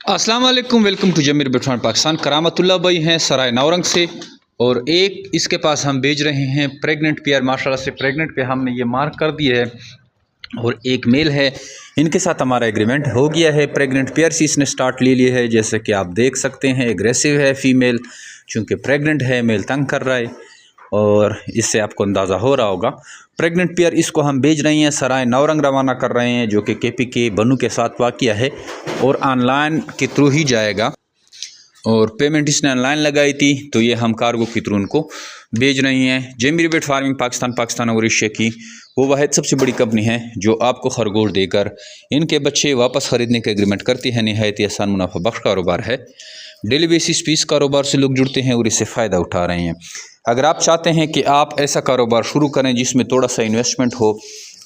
अस्सलाम वालेकुम, welcome to जमीर बिटफान पाकिस्तान। करामतुल्लाह भाई हैं सराय नौरंग से, और एक इसके पास हम भेज रहे हैं प्रेग्नेंट पेयर। माशाल्लाह से प्रेग्नेंट पे हमने ये मार्क कर दिया है, और एक मेल है। इनके साथ हमारा एग्रीमेंट हो गया है। प्रेग्नेंट पेयर से इसने स्टार्ट ले लिया है, जैसे कि आप देख सकते हैं। एग्रेसिव है फीमेल, चूँकि प्रेग्नेंट है, मेल तंग कर रहा है, और इससे आपको अंदाज़ा हो रहा होगा। प्रेग्नेंट पेयर इसको हम भेज रहे हैं, सराय नौरंग रवाना कर रहे हैं, जो कि KPK बनू के साथ वाक़िया है, और ऑनलाइन के थ्रू ही जाएगा। और पेमेंट इसने ऑनलाइन लगाई थी, तो ये हम कार्गो के थ्रू उनको भेज रहे हैं। जेमिरी बेट फार्मिंग पाकिस्तान और एशिया की वो वाहिद सबसे बड़ी कंपनी है जो आपको खरगोश देकर इनके बच्चे वापस ख़रीदने का एग्रीमेंट करती है। नहायत ही आसान मुनाफा बख्श कारोबार है। डेली बेसिस पे इस कारोबार से लोग जुड़ते हैं और इससे फ़ायदा उठा रहे हैं। अगर आप चाहते हैं कि आप ऐसा कारोबार शुरू करें जिसमें थोड़ा सा इन्वेस्टमेंट हो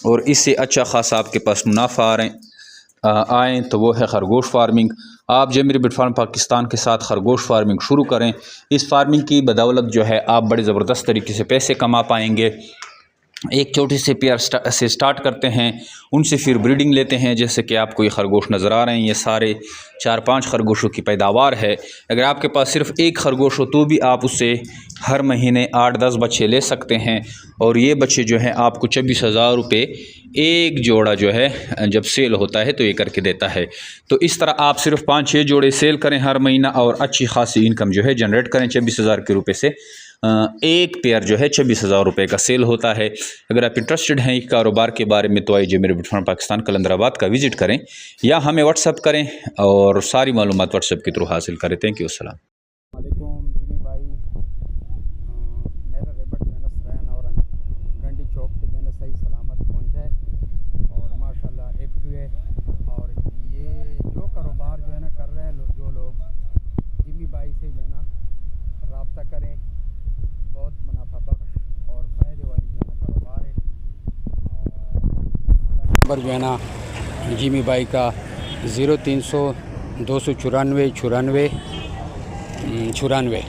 और इससे अच्छा खासा आपके पास मुनाफा आएँ, तो वो है खरगोश फार्मिंग। आप जेमिरी बिट फार्म पाकिस्तान के साथ खरगोश फार्मिंग शुरू करें। इस फार्मिंग की बदौलत जो है आप बड़े ज़बरदस्त तरीके से पैसे कमा पाएंगे। एक छोटे से पेयर से स्टार्ट करते हैं, उनसे फिर ब्रीडिंग लेते हैं। जैसे कि आपको ये खरगोश नज़र आ रहे हैं, ये सारे 4-5 खरगोशों की पैदावार है। अगर आपके पास सिर्फ एक खरगोश हो तो भी आप उससे हर महीने 8-10 बच्चे ले सकते हैं, और ये बच्चे जो हैं आपको 24,000 रुपये एक जोड़ा जो है जब सेल होता है तो ये करके देता है। तो इस तरह आप सिर्फ 5-6 जोड़े सेल करें हर महीना, और अच्छी खासी इनकम जो है जनरेट करें। 24,000 के रुपये से एक पेयर जो है 26,000 रुपये का सेल होता है। अगर आप इंटरेस्टेड हैं इस कारोबार के बारे में, तो आइए जेमिरी बिट फार्म पाकिस्तान कलंदराबाद का विज़िट करें, या हमें व्हाट्सअप करें और सारी मालूमात व्हाट्सअप के थ्रू हासिल करें। Thank you. अस्सलाम वालेकुम जिमी भाई, मेरा रेबट जो है ना सराय नौरंग गंडी चौक पे जो है ना सही सलामत पहुंचा है, और माशाल्लाह एक्टिव है। और ये जो कारोबार जो है ना कर रहे हैं जो लोग, जिमी भाई से जो है ना रब्ता करें। बहुत मुनाफा बख्श और फ़ायदे वाली जो है ना कारोबार है। नंबर जो है ना जिमी भाई का 0300 294 94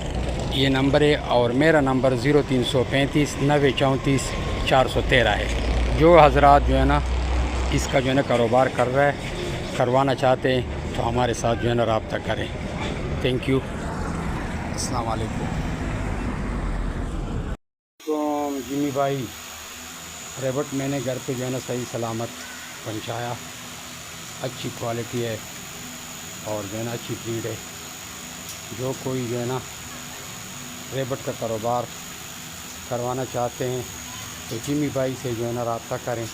ये नंबर है, और मेरा नंबर 0335 90 34 413 है। जो हजरात जो है ना इसका जो है ना कारोबार करवाना चाहते हैं तो हमारे साथ जो है ना रब्ता करें। Thank you. अस्सलाम वालेकुम। तो जिमी भाई, रेबट मैंने घर पे जो है ना सही सलामत पहुंचाया। अच्छी क्वालिटी है और जो है ना अच्छी ब्रीड है। जो कोई जो है ना रेबट का कारोबार करवाना चाहते हैं तो जिमी भाई से जो है ना रब्ता करें,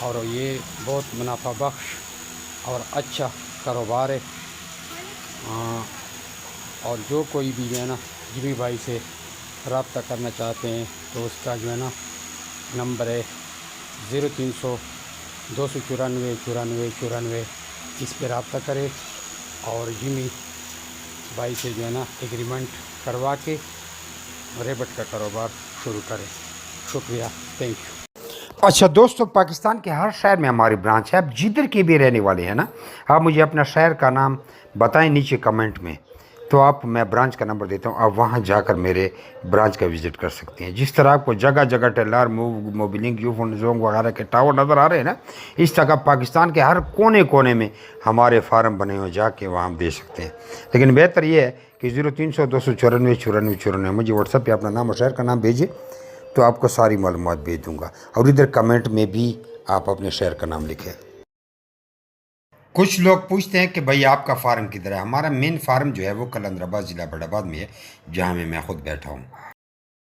और ये बहुत मुनाफा बख्श और अच्छा कारोबार है। और जो कोई भी जो है ना जिमी भाई से रब्ता करना चाहते हैं तो उसका जो है ना नंबर है 0300 294 94 94। इस पर रब्ता करें और जिमी भाई से जो है ना एग्रीमेंट करवा के रेबट का कारोबार शुरू करें। शुक्रिया, थैंक यू। अच्छा दोस्तों, पाकिस्तान के हर शहर में हमारी ब्रांच है। आप जिधर के भी रहने वाले हैं ना, आप मुझे अपना शहर का नाम बताएं नीचे कमेंट में, तो मैं ब्रांच का नंबर देता हूँ। आप वहाँ जाकर मेरे ब्रांच का विज़िट कर सकते हैं। जिस तरह आपको जगह जगह टेलर मोबिलिंग यूफोन जोंग वगैरह के टावर नज़र आ रहे हैं ना, इस तरह पाकिस्तान के हर कोने कोने में हमारे फार्म बने हुए, जाके वहाँ हम दे सकते हैं। लेकिन बेहतर ये है कि 0300 294 94 94 मुझे व्हाट्सएप पे अपना नाम और शहर का नाम भेजिए, तो आपको सारी मालूमात भेज दूँगा। और इधर कमेंट में भी आप अपने शहर का नाम लिखें। कुछ लोग पूछते हैं कि भाई आपका फार्म किधर है। हमारा मेन फार्म जो है वो कलंदराबाद ज़िला बड़ाबाद में है, जहाँ मैं खुद बैठा हूँ।